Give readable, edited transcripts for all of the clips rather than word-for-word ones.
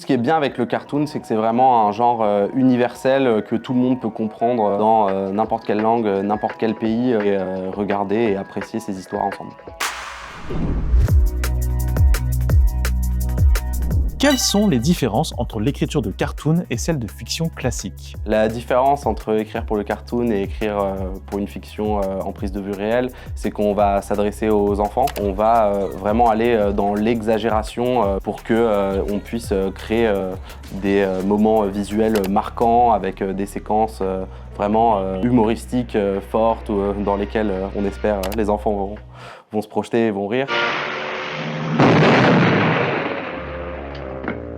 Ce qui est bien avec le cartoon, c'est que c'est vraiment un genre universel que tout le monde peut comprendre dans n'importe quelle langue, n'importe quel pays, et regarder et apprécier ces histoires ensemble. Quelles sont les différences entre l'écriture de cartoon et celle de fiction classique? La différence entre écrire pour le cartoon et écrire pour une fiction en prise de vue réelle, c'est qu'on va s'adresser aux enfants. On va vraiment aller dans l'exagération pour qu'on puisse créer des moments visuels marquants avec des séquences vraiment humoristiques, fortes, dans lesquelles on espère les enfants vont se projeter et vont rire.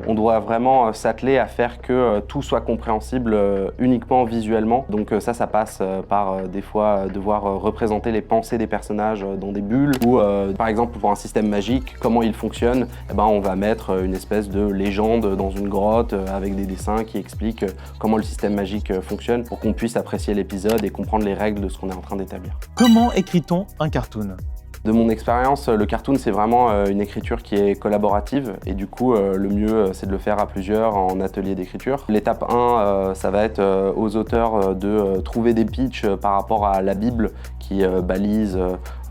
On doit vraiment s'atteler à faire que tout soit compréhensible uniquement visuellement. Donc ça passe par des fois devoir représenter les pensées des personnages dans des bulles ou par exemple pour un système magique, comment il fonctionne, on va mettre une espèce de légende dans une grotte avec des dessins qui expliquent comment le système magique fonctionne pour qu'on puisse apprécier l'épisode et comprendre les règles de ce qu'on est en train d'établir. Comment écrit-on un cartoon? De mon expérience, le cartoon, c'est vraiment une écriture qui est collaborative et du coup, le mieux, c'est de le faire à plusieurs en atelier d'écriture. L'étape 1, ça va être aux auteurs de trouver des pitchs par rapport à la Bible qui balise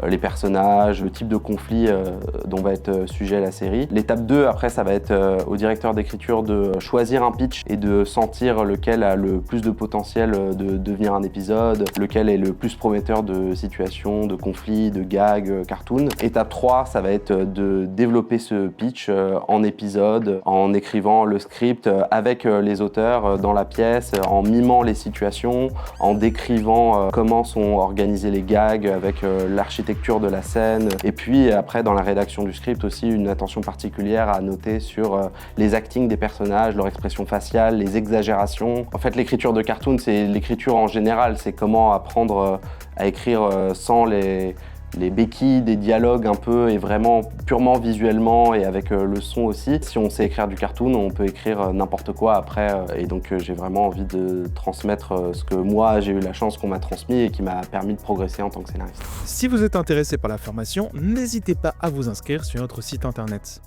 les personnages, le type de conflit dont va être sujet la série. L'étape 2, après, ça va être au directeur d'écriture de choisir un pitch et de sentir lequel a le plus de potentiel de devenir un épisode, lequel est le plus prometteur de situations, de conflits, de gags, cartoon. Étape 3, ça va être de développer ce pitch en épisode, en écrivant le script avec les auteurs dans la pièce, en mimant les situations, en décrivant comment sont organisés les gags avec l'architecture de la scène. Et puis après, dans la rédaction du script aussi, une attention particulière à noter sur les actings des personnages, leur expression faciale, les exagérations. En fait, l'écriture de cartoon, c'est l'écriture en général, c'est comment apprendre à écrire sans les béquilles, des dialogues un peu, et vraiment purement visuellement et avec le son aussi. Si on sait écrire du cartoon, on peut écrire n'importe quoi après. Et donc j'ai vraiment envie de transmettre ce que moi j'ai eu la chance qu'on m'a transmis et qui m'a permis de progresser en tant que scénariste. Si vous êtes intéressé par la formation, n'hésitez pas à vous inscrire sur notre site internet.